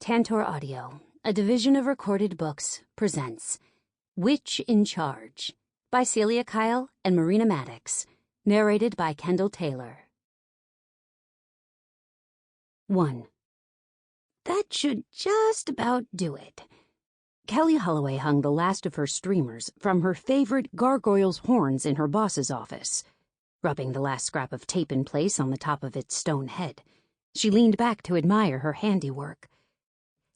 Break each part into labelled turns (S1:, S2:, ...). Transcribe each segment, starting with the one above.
S1: Tantor Audio, a division of Recorded Books, presents Witch in Charge by Celia Kyle and Marina Maddox, narrated by Kendall Taylor. 1. That should just about do it. Kelly Holloway hung the last of her streamers from her favorite gargoyle's horns in her boss's office. Rubbing the last scrap of tape in place on the top of its stone head, she leaned back to admire her handiwork.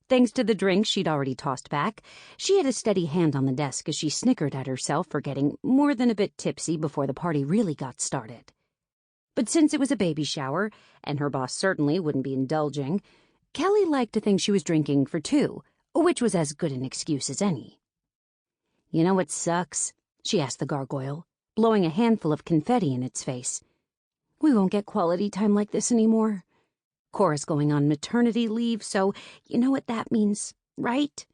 S1: Thanks to the drink she'd already tossed back, she had a steady hand on the desk as she snickered at herself for getting more than a bit tipsy before the party really got started. But since it was a baby shower, and her boss certainly wouldn't be indulging, Kelly liked to think she was drinking for two, which was as good an excuse as any. "You know what sucks?" she asked the gargoyle, blowing a handful of confetti in its face. "We won't get quality time like this anymore. Cora's going on maternity leave, so you know what that means, right?"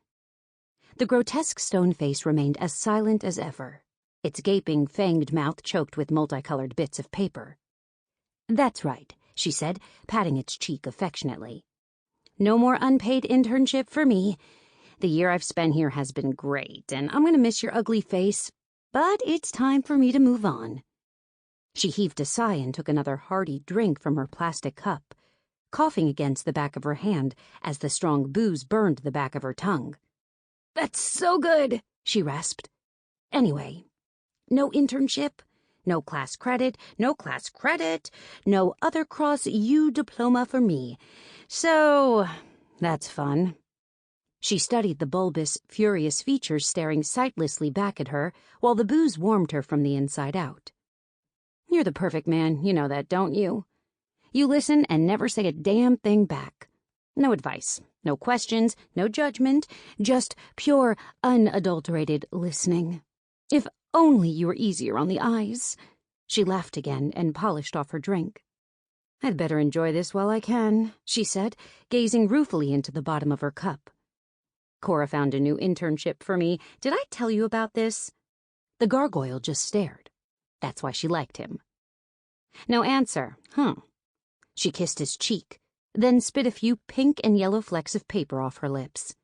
S1: The grotesque stone face remained as silent as ever, its gaping, fanged mouth choked with multicolored bits of paper. "That's right," she said, patting its cheek affectionately. "No more unpaid internship for me. The year I've spent here has been great, and I'm going to miss your ugly face, but it's time for me to move on." She heaved a sigh and took another hearty drink from her plastic cup, coughing against the back of her hand as the strong booze burned the back of her tongue. "That's so good," she rasped. "Anyway, no internship, no class credit, no other cross U diploma for me. So, that's fun." She studied the bulbous, furious features staring sightlessly back at her while the booze warmed her from the inside out. "You're the perfect man, you know that, don't you? You listen and never say a damn thing back. No advice, no questions, no judgment, just pure, unadulterated listening. If only you were easier on the eyes." She laughed again and polished off her drink. "I'd better enjoy this while I can," she said, gazing ruefully into the bottom of her cup. "Cora found a new internship for me. Did I tell you about this?" The gargoyle just stared. That's why she liked him. "No answer, huh?" She kissed his cheek, then spit a few pink and yellow flecks of paper off her lips.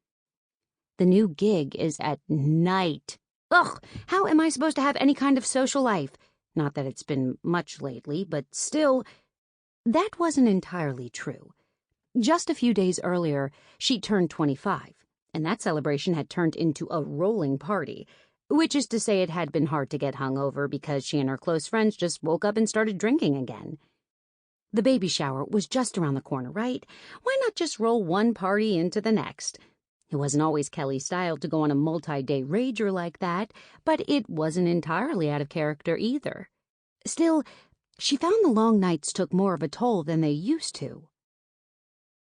S1: "The new gig is at night. Ugh, how am I supposed to have any kind of social life? Not that it's been much lately, but still." That wasn't entirely true. Just a few days earlier, she'd turned 25, and that celebration had turned into a rolling party, which is to say it had been hard to get hungover because she and her close friends just woke up and started drinking again. The baby shower was just around the corner, right? Why not just roll one party into the next? It wasn't always Kelly's style to go on a multi-day rager like that, but it wasn't entirely out of character either. Still, she found the long nights took more of a toll than they used to.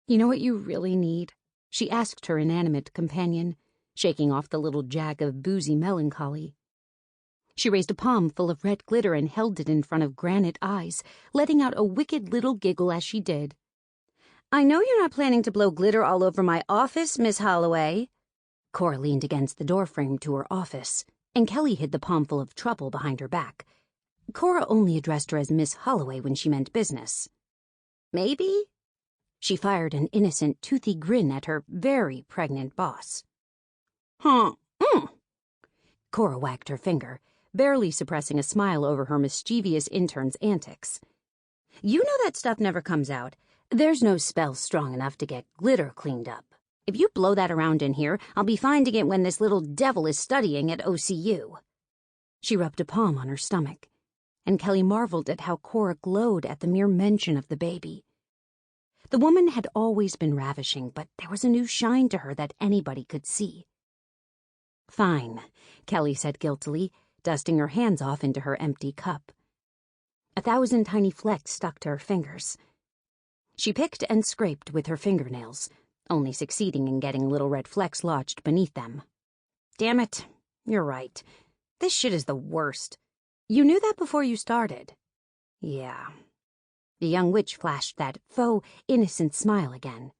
S1: "You know what you really need?" she asked her inanimate companion, shaking off the little jag of boozy melancholy. She raised a palm full of red glitter and held it in front of granite eyes, letting out a wicked little giggle as she did. "I know you're not planning to blow glitter all over my office, Miss Holloway." Cora leaned against the doorframe to her office, and Kelly hid the palmful of trouble behind her back. Cora only addressed her as Miss Holloway when she meant business. "Maybe?" She fired an innocent, toothy grin at her very pregnant boss. "Huh, Cora wagged her finger, barely suppressing a smile over her mischievous intern's antics. "You know that stuff never comes out. There's no spell strong enough to get glitter cleaned up. If you blow that around in here, I'll be finding it when this little devil is studying at OCU." She rubbed a palm on her stomach, and Kelly marveled at how Cora glowed at the mere mention of the baby. The woman had always been ravishing, but there was a new shine to her that anybody could see. "Fine," Kelly said guiltily, dusting her hands off into her empty cup. 1,000 tiny flecks stuck to her fingers. She picked and scraped with her fingernails, only succeeding in getting little red flecks lodged beneath them. "Damn it, you're right. This shit is the worst. You knew that before you started." "Yeah." The young witch flashed that faux, innocent smile again.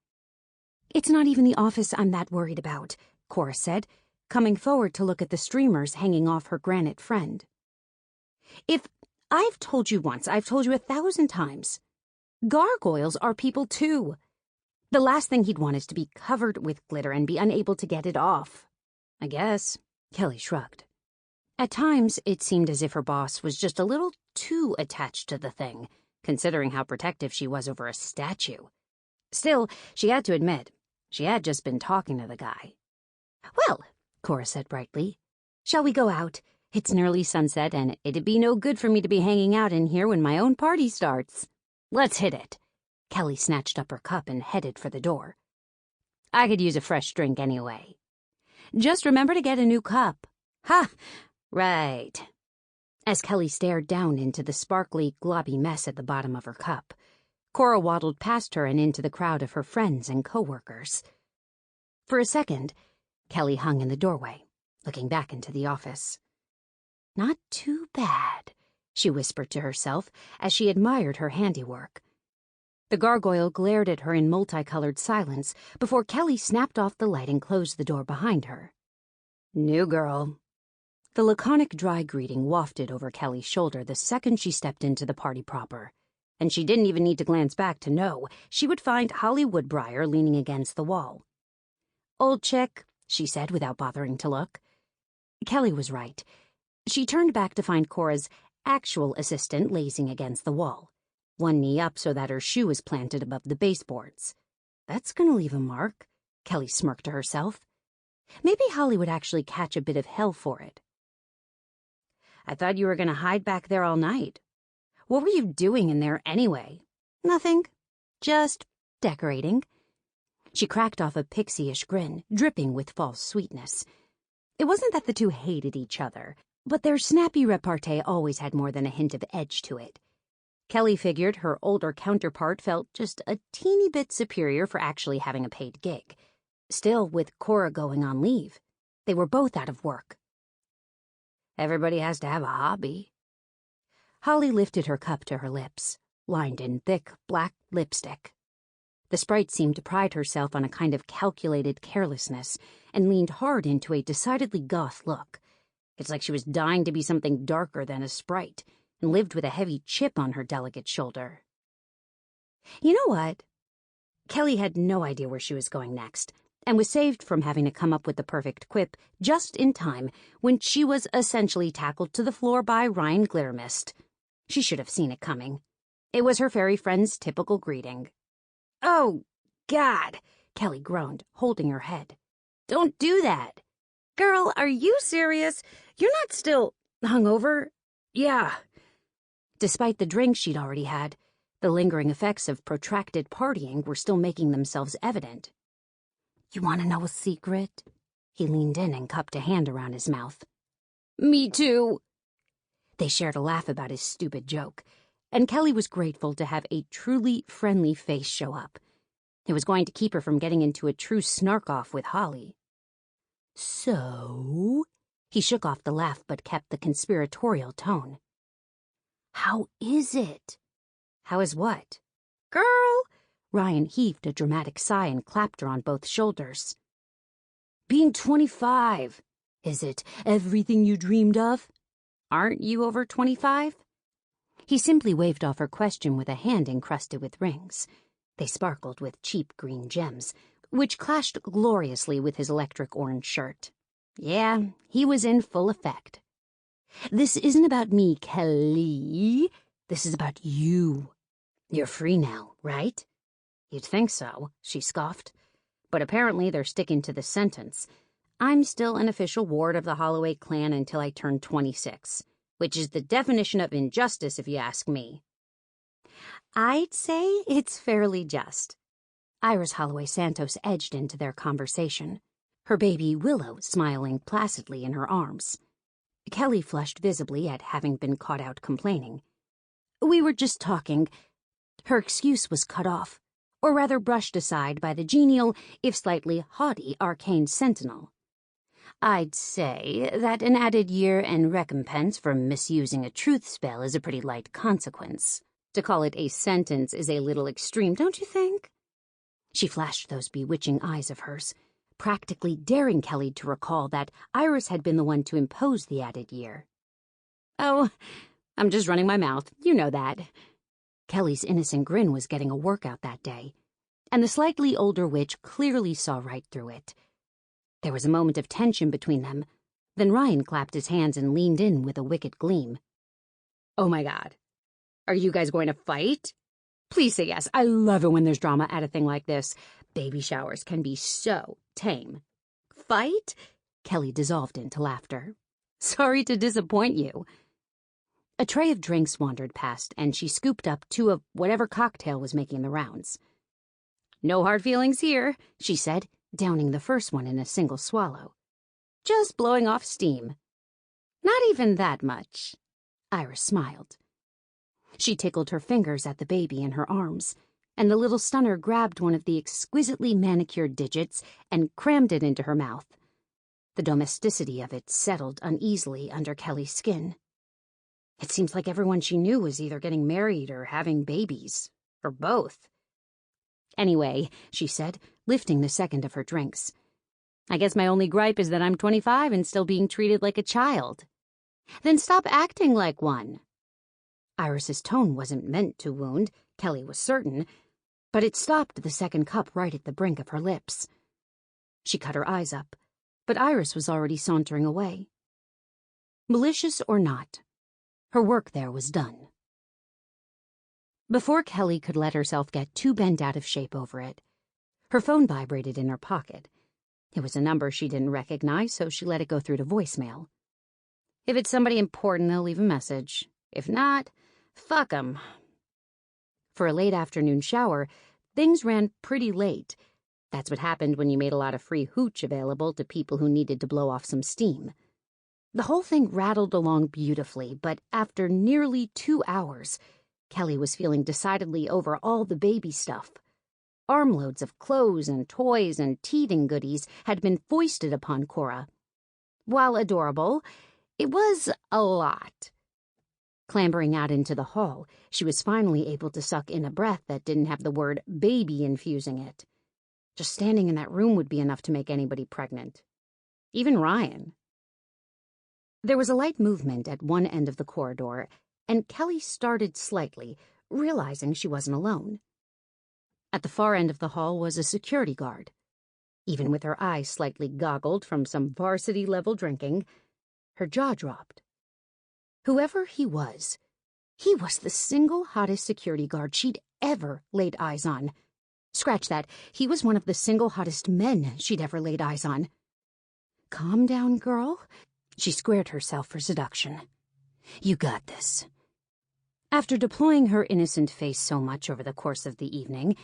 S1: "It's not even the office I'm that worried about," Cora said, coming forward to look at the streamers hanging off her granite friend. "If I've told you once, I've told you 1,000 times. Gargoyles are people too. The last thing he'd want is to be covered with glitter and be unable to get it off. I guess. Kelly shrugged. At times, it seemed as if her boss was just a little too attached to the thing, considering how protective she was over a statue. Still, she had to admit, she had just been talking to the guy. "Well," Cora said brightly, "shall we go out? It's nearly sunset, and it'd be no good for me to be hanging out in here when my own party starts. Let's hit it." Kelly snatched up her cup and headed for the door. "I could use a fresh drink anyway." "Just remember to get a new cup." "Ha! Right." As Kelly stared down into the sparkly, globby mess at the bottom of her cup, Cora waddled past her and into the crowd of her friends and co-workers. For a second, Kelly hung in the doorway, looking back into the office. "Not too bad," she whispered to herself as she admired her handiwork. The gargoyle glared at her in multicolored silence before Kelly snapped off the light and closed the door behind her. "New girl." The laconic dry greeting wafted over Kelly's shoulder the second she stepped into the party proper, and she didn't even need to glance back to know she would find Holly Woodbriar leaning against the wall. "Old chick," she said without bothering to look. Kelly was right. She turned back to find Cora's actual assistant lazing against the wall, one knee up so that her shoe was planted above the baseboards. That's gonna leave a mark, Kelly smirked to herself. Maybe Holly would actually catch a bit of hell for it. "I thought you were gonna hide back there all night. What were you doing in there anyway?" "Nothing. Just decorating." She cracked off a pixie-ish grin, dripping with false sweetness. It wasn't that the two hated each other, but their snappy repartee always had more than a hint of edge to it. Kelly figured her older counterpart felt just a teeny bit superior for actually having a paid gig. Still, with Cora going on leave, they were both out of work. Everybody has to have a hobby. Holly lifted her cup to her lips, lined in thick black lipstick. The sprite seemed to pride herself on a kind of calculated carelessness and leaned hard into a decidedly goth look. It's like she was dying to be something darker than a sprite and lived with a heavy chip on her delicate shoulder. You know what? Kelly had no idea where she was going next, and was saved from having to come up with the perfect quip just in time when she was essentially tackled to the floor by Ryan Glittermist. She should have seen it coming. It was her fairy friend's typical greeting. "Oh, God," Kelly groaned, holding her head. "Don't do that." "Girl, are you serious? You're not still hungover?" "Yeah." Despite the drink she'd already had, the lingering effects of protracted partying were still making themselves evident. "You want to know a secret?" He leaned in and cupped a hand around his mouth. "Me too." They shared a laugh about his stupid joke, and Kelly was grateful to have a truly friendly face show up. It was going to keep her from getting into a true snark-off with Holly. "So?" He shook off the laugh but kept the conspiratorial tone. "How is it?" "How is what?" "Girl!" Ryan heaved a dramatic sigh and clapped her on both shoulders. "Being 25. Is it everything you dreamed of? Aren't you over 25? He simply waved off her question with a hand encrusted with rings. They sparkled with cheap green gems, which clashed gloriously with his electric orange shirt. Yeah, he was in full effect. "This isn't about me, Kelly. This is about you. You're free now, right?" "You'd think so," she scoffed. "But apparently they're sticking to the sentence. I'm still an official ward of the Holloway clan until I turn 26, which is the definition of injustice if you ask me." "I'd say it's fairly just." Iris Holloway Santos edged into their conversation, her baby Willow smiling placidly in her arms. Kelly flushed visibly at having been caught out complaining. "We were just talking." Her excuse was cut off, or rather brushed aside by the genial, if slightly haughty, arcane sentinel. "I'd say that an added year and recompense for misusing a truth spell is a pretty light consequence. To call it a sentence is a little extreme, don't you think?" She flashed those bewitching eyes of hers, practically daring Kelly to recall that Iris had been the one to impose the added year. "Oh, I'm just running my mouth, you know that." Kelly's innocent grin was getting a workout that day, and the slightly older witch clearly saw right through it. There was a moment of tension between them. Then Ryan clapped his hands and leaned in with a wicked gleam. "Oh my God. Are you guys going to fight? Please say yes. I love it when there's drama at a thing like this. Baby showers can be so tame." "Fight?" Kelly dissolved into laughter. "Sorry to disappoint you." A tray of drinks wandered past, and she scooped up 2 of whatever cocktail was making the rounds. "No hard feelings here," she said, downing the first one in a single swallow. "Just blowing off steam." "Not even that much." Iris smiled. She tickled her fingers at the baby in her arms, and the little stunner grabbed one of the exquisitely manicured digits and crammed it into her mouth. The domesticity of it settled uneasily under Kelly's skin. It seems like everyone she knew was either getting married or having babies, or both. "Anyway," she said, lifting the second of her drinks, "I guess my only gripe is that I'm 25 and still being treated like a child." "Then stop acting like one." Iris's tone wasn't meant to wound, Kelly was certain, but it stopped the second cup right at the brink of her lips. She cut her eyes up, but Iris was already sauntering away. Malicious or not, her work there was done. Before Kelly could let herself get too bent out of shape over it, her phone vibrated in her pocket. It was a number she didn't recognize, so she let it go through to voicemail. If it's somebody important, they'll leave a message. If not, fuck 'em. For a late afternoon shower, things ran pretty late. That's what happened when you made a lot of free hooch available to people who needed to blow off some steam. The whole thing rattled along beautifully, but after nearly 2 hours, Kelly was feeling decidedly over all the baby stuff. Armloads of clothes and toys and teething goodies had been foisted upon Cora. While adorable, it was a lot. Clambering out into the hall, she was finally able to suck in a breath that didn't have the word baby infusing it. Just standing in that room would be enough to make anybody pregnant. Even Ryan. There was a light movement at one end of the corridor, and Kelly started slightly, realizing she wasn't alone. At the far end of the hall was a security guard. Even with her eyes slightly goggled from some varsity-level drinking, her jaw dropped. Whoever he was the single hottest security guard she'd ever laid eyes on. Scratch that, he was one of the single hottest men she'd ever laid eyes on. "Calm down, girl." She squared herself for seduction. "You got this." After deploying her innocent face so much over the course of the evening,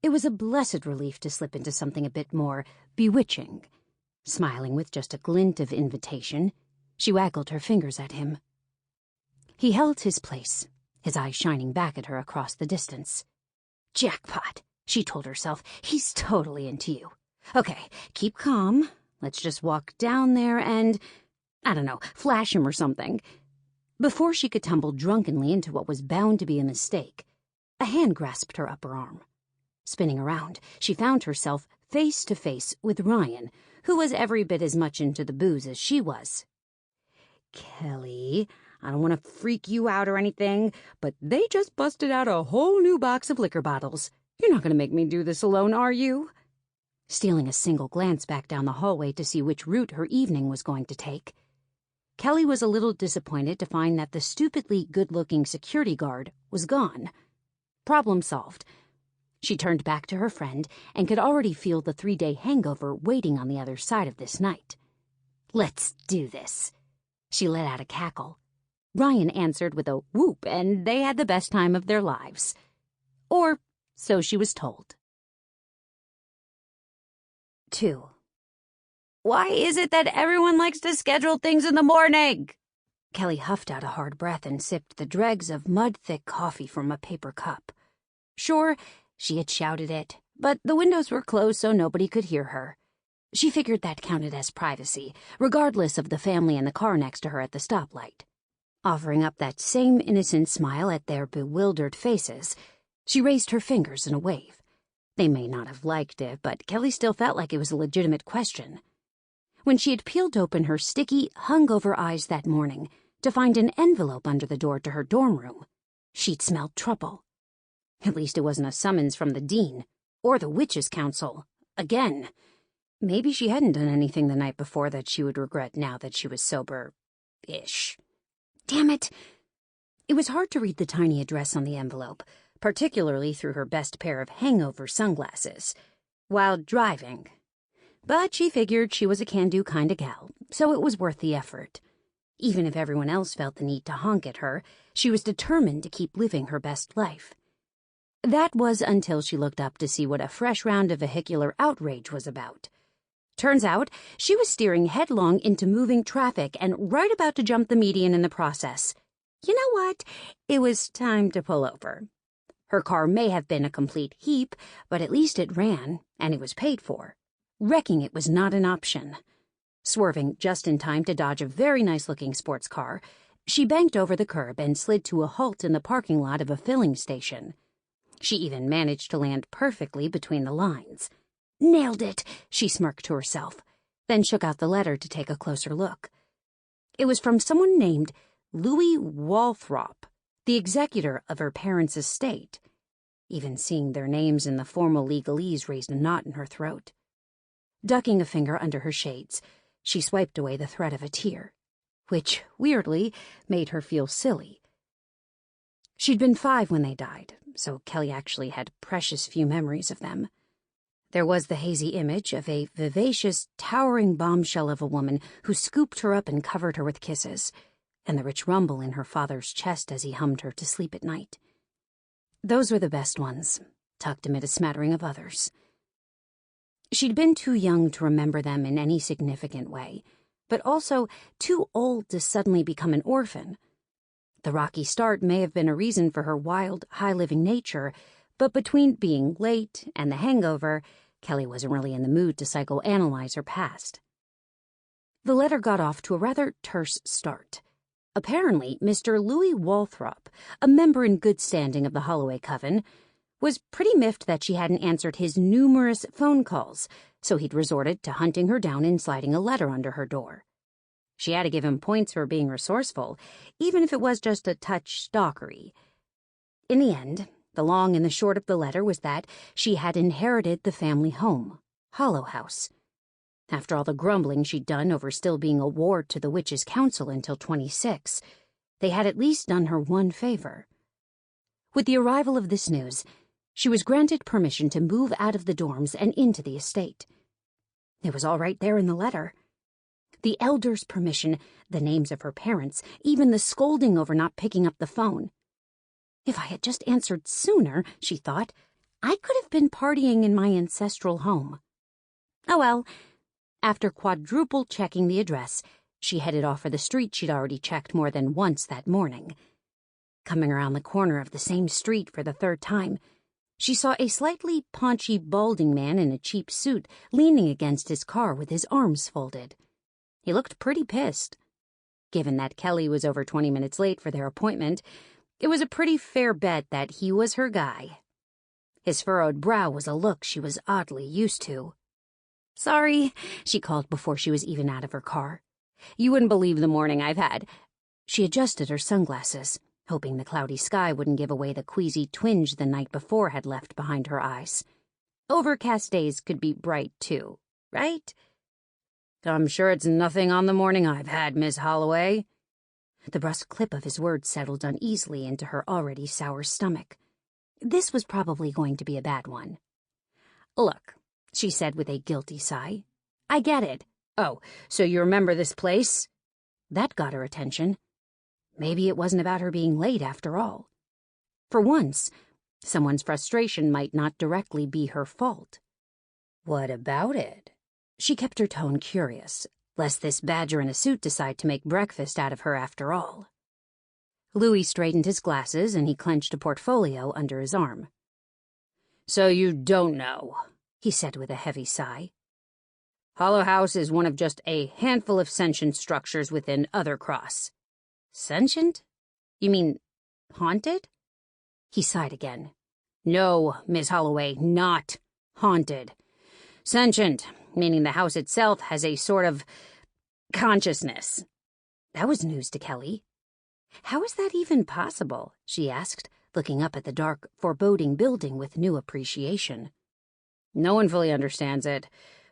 S1: it was a blessed relief to slip into something a bit more bewitching. Smiling with just a glint of invitation, she waggled her fingers at him. He held his place, his eyes shining back at her across the distance. "Jackpot," she told herself. "He's totally into you. Okay, keep calm. Let's just walk down there and, I don't know, flash him or something." Before she could tumble drunkenly into what was bound to be a mistake, a hand grasped her upper arm. Spinning around, she found herself face to face with Ryan, who was every bit as much into the booze as she was. "Kelly, I don't want to freak you out or anything, but they just busted out a whole new box of liquor bottles. You're not going to make me do this alone, are you?" Stealing a single glance back down the hallway to see which route her evening was going to take, Kelly was a little disappointed to find that the stupidly good-looking security guard was gone. Problem solved. She turned back to her friend and could already feel the 3-day hangover waiting on the other side of this night. "Let's do this." She let out a cackle. Ryan answered with a whoop, and they had the best time of their lives. Or so she was told. 2. "Why is it that everyone likes to schedule things in the morning?" Kelly huffed out a hard breath and sipped the dregs of mud-thick coffee from a paper cup. Sure, she had shouted it, but the windows were closed so nobody could hear her. She figured that counted as privacy, regardless of the family in the car next to her at the stoplight. Offering up that same innocent smile at their bewildered faces, she raised her fingers in a wave. They may not have liked it, but Kelly still felt like it was a legitimate question. When she had peeled open her sticky, hungover eyes that morning to find an envelope under the door to her dorm room, she'd smelled trouble. At least it wasn't a summons from the dean. Or the Witches' Council. Again. Maybe she hadn't done anything the night before that she would regret now that she was sober-ish. Damn it! It was hard to read the tiny address on the envelope, particularly through her best pair of hangover sunglasses, while driving. But she figured she was a can-do kind of gal, so it was worth the effort. Even if everyone else felt the need to honk at her, she was determined to keep living her best life. That was until she looked up to see what a fresh round of vehicular outrage was about. Turns out, she was steering headlong into moving traffic and right about to jump the median in the process. You know what? It was time to pull over. Her car may have been a complete heap, but at least it ran, and it was paid for. Wrecking it was not an option. Swerving just in time to dodge a very nice-looking sports car, she banked over the curb and slid to a halt in the parking lot of a filling station. She even managed to land perfectly between the lines. Nailed it, she smirked to herself, then shook out the letter to take a closer look. It was from someone named Louis Walthrop, the executor of her parents' estate. Even seeing their names in the formal legalese raised a knot in her throat. Ducking a finger under her shades, she swiped away the threat of a tear, which, weirdly, made her feel silly. She'd been 5 when they died, so Kelly actually had precious few memories of them. There was the hazy image of a vivacious, towering bombshell of a woman who scooped her up and covered her with kisses, and the rich rumble in her father's chest as he hummed her to sleep at night. Those were the best ones, tucked amid a smattering of others. She'd been too young to remember them in any significant way, but also too old to suddenly become an orphan. The rocky start may have been a reason for her wild, high-living nature, but between being late and the hangover, Kelly wasn't really in the mood to psychoanalyze her past. The letter got off to a rather terse start. Apparently, Mr. Louis Walthrop, a member in good standing of the Holloway coven, was pretty miffed that she hadn't answered his numerous phone calls, so he'd resorted to hunting her down and sliding a letter under her door. She had to give him points for being resourceful, even if it was just a touch stalkery. In the end, the long and the short of the letter was that she had inherited the family home, Hollow House. After all the grumbling she'd done over still being a ward to the Witches' Council until 26, they had at least done her one favor. With the arrival of this news, she was granted permission to move out of the dorms and into the estate. It was all right there in the letter. The elders' permission, the names of her parents, even the scolding over not picking up the phone. If I had just answered sooner, she thought, I could have been partying in my ancestral home. Oh well. After quadruple checking the address, she headed off for the street she'd already checked more than once that morning. Coming around the corner of the same street for the 3rd time, she saw a slightly paunchy, balding man in a cheap suit leaning against his car with his arms folded. He looked pretty pissed. Given that Kelly was over 20 minutes late for their appointment, it was a pretty fair bet that he was her guy. His furrowed brow was a look she was oddly used to. "Sorry," she called before she was even out of her car. "You wouldn't believe the morning I've had." She adjusted her sunglasses, hoping the cloudy sky wouldn't give away the queasy twinge the night before had left behind her eyes. Overcast days could be bright, too, right? "I'm sure it's nothing on the morning I've had, Miss Holloway." The brusque clip of his words settled uneasily into her already sour stomach. This was probably going to be a bad one. "Look," she said with a guilty sigh, "I get it. Oh, so you remember this place?" That got her attention. Maybe it wasn't about her being late after all. For once, someone's frustration might not directly be her fault. "What about it?" She kept her tone curious, lest this badger in a suit decide to make breakfast out of her after all. Louis straightened his glasses and he clenched a portfolio under his arm. "So you don't know," he said with a heavy sigh. "Hollow House is one of just a handful of sentient structures within Othercross." "Sentient? You mean haunted?" He sighed again. "No, Miss Holloway, not haunted. Sentient, meaning the house itself has a sort of consciousness." That was news to Kelly. "How is that even possible?" she asked, looking up at the dark, foreboding building with new appreciation. No one fully understands it,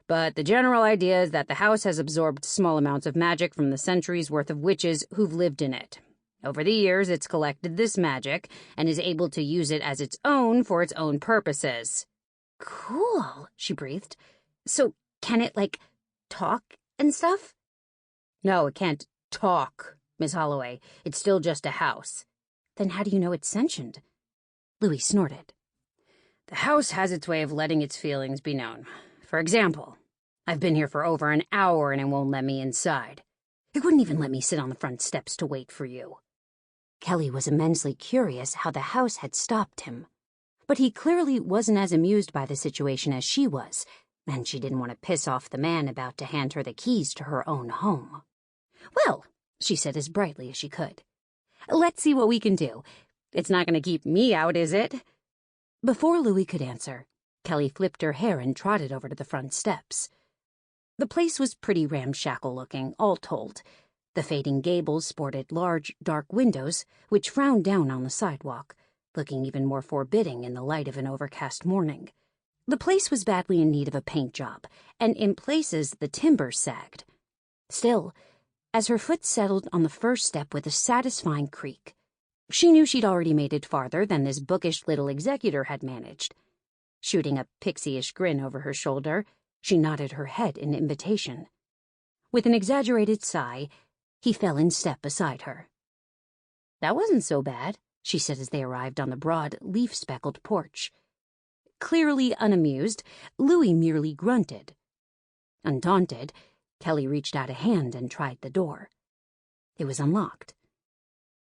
S1: but the general idea is that the house has absorbed small amounts of magic from the centuries' worth of witches who've lived in it. Over the years, it's collected this magic and is able to use it as its own for its own purposes. Cool, she breathed. So can it, talk and stuff? No, it can't talk, Miss Holloway. It's still just a house. Then how do you know it's sentient? Louis snorted. The house has its way of letting its feelings be known. For example, I've been here for over an hour and it won't let me inside. It wouldn't even let me sit on the front steps to wait for you. Kelly was immensely curious how the house had stopped him. But he clearly wasn't as amused by the situation as she was, and she didn't want to piss off the man about to hand her the keys to her own home. Well, she said as brightly as she could, let's see what we can do. It's not going to keep me out, is it? Before Louis could answer, Kelly flipped her hair and trotted over to the front steps. The place was pretty ramshackle-looking, all told. The fading gables sported large, dark windows, which frowned down on the sidewalk, looking even more forbidding in the light of an overcast morning. The place was badly in need of a paint job, and in places the timber sagged. Still, as her foot settled on the first step with a satisfying creak, she knew she'd already made it farther than this bookish little executor had managed. Shooting a pixie-ish grin over her shoulder, she nodded her head in invitation. With an exaggerated sigh, he fell in step beside her. That wasn't so bad, she said as they arrived on the broad, leaf-speckled porch. Clearly unamused, Louis merely grunted. Undaunted, Kelly reached out a hand and tried the door. It was unlocked.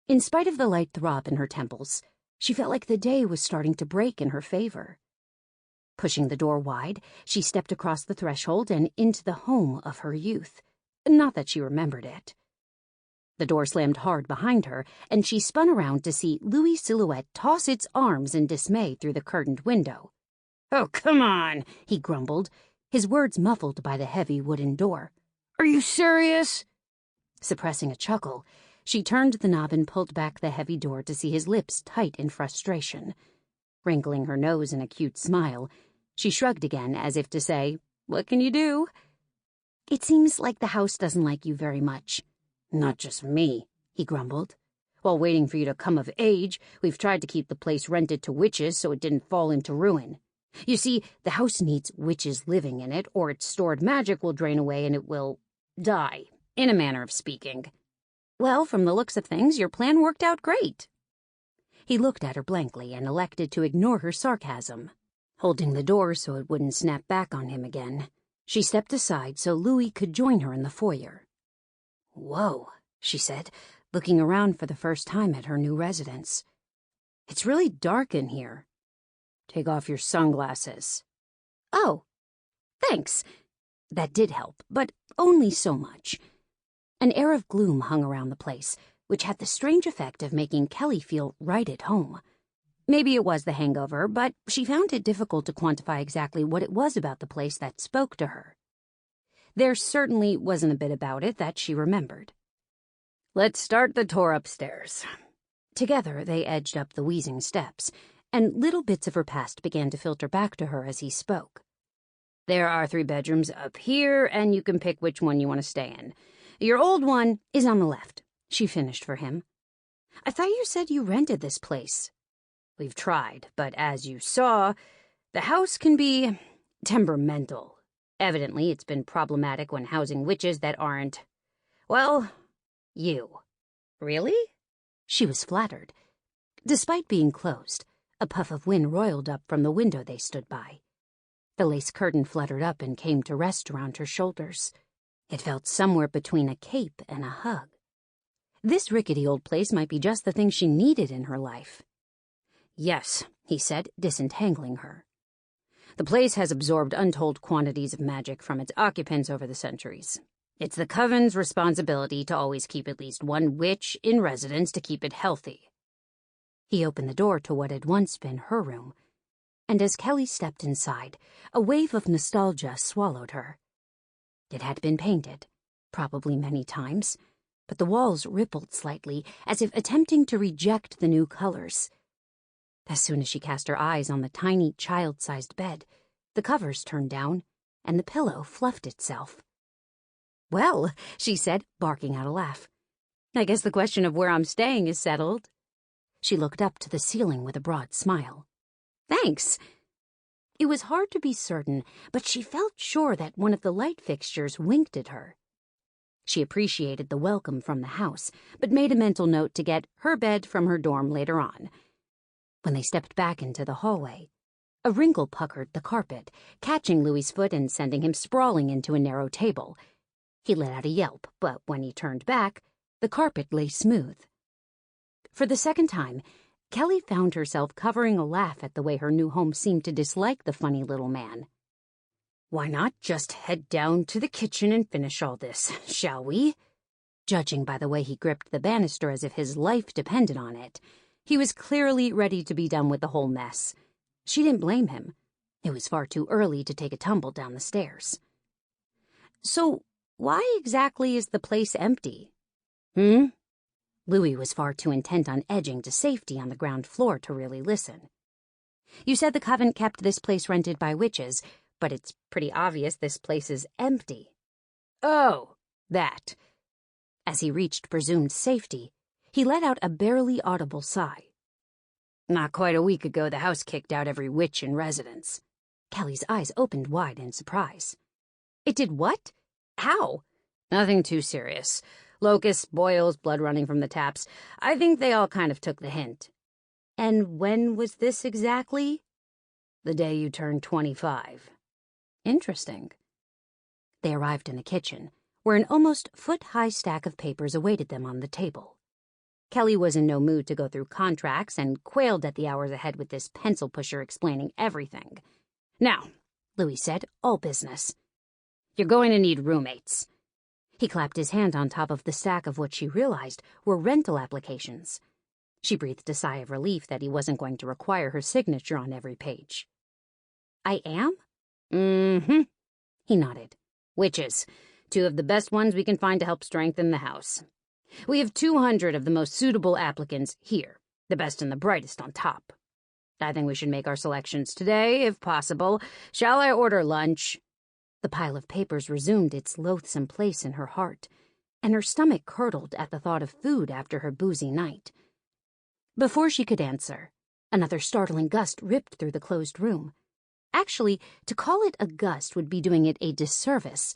S1: In spite of the light throb in her temples, she felt like the day was starting to break in her favor. Pushing the door wide, she stepped across the threshold and into the home of her youth. Not that she remembered it. The door slammed hard behind her, and she spun around to see Louis' silhouette toss its arms in dismay through the curtained window. "Oh, come on," he grumbled, his words muffled by the heavy wooden door. "Are you serious?" Suppressing a chuckle, she turned the knob and pulled back the heavy door to see his lips tight in frustration. Wrinkling her nose in a cute smile, she shrugged again as if to say, "What can you do?" "It seems like the house doesn't like you very much." "Not just me," he grumbled. "While waiting for you to come of age, we've tried to keep the place rented to witches so it didn't fall into ruin. You see, the house needs witches living in it, or its stored magic will drain away and it will die, in a manner of speaking." "Well, from the looks of things, your plan worked out great." He looked at her blankly and elected to ignore her sarcasm. Holding the door so it wouldn't snap back on him again, she stepped aside so Louis could join her in the foyer. "Whoa," she said, looking around for the first time at her new residence. "It's really dark in here. Take off your sunglasses." "Oh, thanks." That did help, but only so much. An air of gloom hung around the place, which had the strange effect of making Kelly feel right at home. Maybe it was the hangover, but she found it difficult to quantify exactly what it was about the place that spoke to her. There certainly wasn't a bit about it that she remembered. "Let's start the tour upstairs." Together they edged up the wheezing steps, and little bits of her past began to filter back to her as he spoke. "There are 3 bedrooms up here, and you can pick which one you want to stay in. Your old one is on the left," she finished for him. "I thought you said you rented this place." "We've tried, but as you saw, the house can be temperamental. Evidently, it's been problematic when housing witches that aren't, well, you." "Really?" She was flattered. Despite being closed, a puff of wind roiled up from the window they stood by. The lace curtain fluttered up and came to rest around her shoulders. It felt somewhere between a cape and a hug. This rickety old place might be just the thing she needed in her life. "Yes," he said, disentangling her. "The place has absorbed untold quantities of magic from its occupants over the centuries. It's the coven's responsibility to always keep at least one witch in residence to keep it healthy." He opened the door to what had once been her room, and as Kelly stepped inside, a wave of nostalgia swallowed her. It had been painted, probably many times, but the walls rippled slightly, as if attempting to reject the new colors. As soon as she cast her eyes on the tiny, child-sized bed, The covers turned down, and the pillow fluffed itself. "Well," she said, barking out a laugh, "I guess the question of where I'm staying is settled." She looked up to the ceiling with a broad smile. "Thanks." It was hard to be certain, but she felt sure that one of the light fixtures winked at her. She appreciated the welcome from the house, but made a mental note to get her bed from her dorm later on. When they stepped back into the hallway, a wrinkle puckered the carpet, catching Louis's foot and sending him sprawling into a narrow table. He let out a yelp, but when he turned back, the carpet lay smooth. For the second time, Kelly found herself covering a laugh at the way her new home seemed to dislike the funny little man. "Why not just head down to the kitchen and finish all this, shall we?" Judging by the way he gripped the banister as if his life depended on it, he was clearly ready to be done with the whole mess. She didn't blame him. It was far too early to take a tumble down the stairs. "So, why exactly is the place empty?" Louis was far too intent on edging to safety on the ground floor to really listen. "You said the coven kept this place rented by witches, but it's pretty obvious this place is empty." "Oh, that." As he reached presumed safety, he let out a barely audible sigh. "Not quite a week ago, the house kicked out every witch in residence." Kelly's eyes opened wide in surprise. "It did what? How?" "Nothing too serious. Locusts, boils, blood running from the taps. I think they all kind of took the hint." "And when was this exactly?" "The day you turned 25. "Interesting." They arrived in the kitchen, where an almost foot-high stack of papers awaited them on the table. Kelly was in no mood to go through contracts and quailed at the hours ahead with this pencil pusher explaining everything. "Now," Louis said, all business. "You're going to need roommates." He clapped his hand on top of the stack of what she realized were rental applications. She breathed a sigh of relief that he wasn't going to require her signature on every page. "I am?" "Mm-hmm." He nodded. "Witches. 2 of the best ones we can find to help strengthen the house. We have 200 of the most suitable applicants here, the best and the brightest on top. I think we should make our selections today, if possible. Shall I order lunch?" The pile of papers resumed its loathsome place in her heart, and her stomach curdled at the thought of food after her boozy night. Before she could answer, another startling gust ripped through the closed room. Actually, to call it a gust would be doing it a disservice.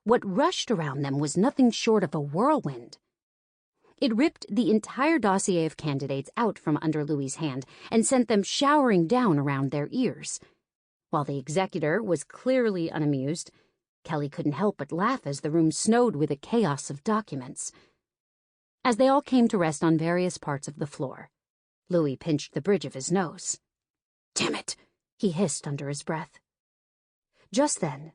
S1: What rushed around them was nothing short of a whirlwind. It ripped the entire dossier of candidates out from under Louis's hand and sent them showering down around their ears. While the executor was clearly unamused, Kelly couldn't help but laugh as the room snowed with a chaos of documents. As they all came to rest on various parts of the floor, Louis pinched the bridge of his nose. "Damn it!" he hissed under his breath. Just then,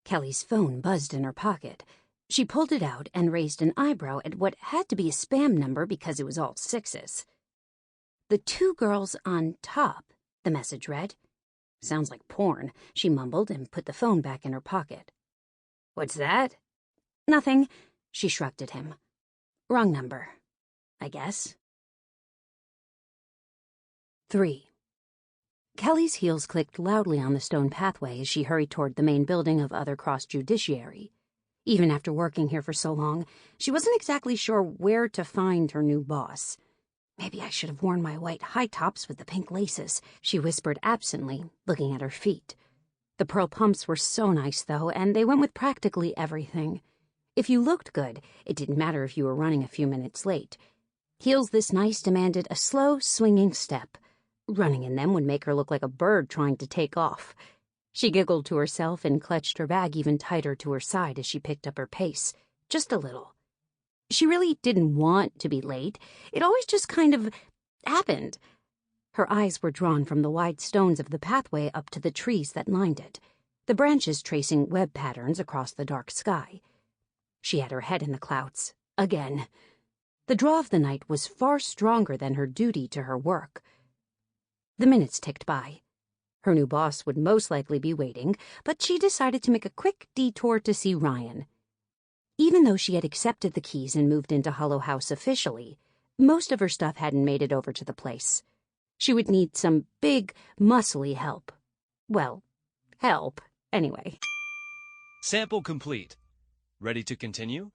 S1: Kelly's phone buzzed in her pocket. She pulled it out and raised an eyebrow at what had to be a spam number because it was all 6s. "The 2 girls on top," the message read. "Sounds like porn," she mumbled and put the phone back in her pocket. "What's that?" "Nothing," she shrugged at him. "Wrong number, I guess." 3. Kelly's heels clicked loudly on the stone pathway as she hurried toward the main building of Other Cross Judiciary. Even after working here for so long, she wasn't exactly sure where to find her new boss. "Maybe I should have worn my white high tops with the pink laces," she whispered absently, looking at her feet. The pearl pumps were so nice, though, and they went with practically everything. If you looked good, it didn't matter if you were running a few minutes late. Heels this nice demanded a slow, swinging step. Running in them would make her look like a bird trying to take off. She giggled to herself and clutched her bag even tighter to her side as she picked up her pace, just a little. She really didn't want to be late. It always just kind of happened. Her eyes were drawn from the wide stones of the pathway up to the trees that lined it, the branches tracing web patterns across the dark sky. She had her head in the clouds, again. The draw of the night was far stronger than her duty to her work. The minutes ticked by. Her new boss would most likely be waiting, but she decided to make a quick detour to see Ryan. Even though she had accepted the keys and moved into Hollow House officially, most of her stuff hadn't made it over to the place. She would need some big, muscly help. Well, help. Anyway.
S2: Sample complete. Ready to continue?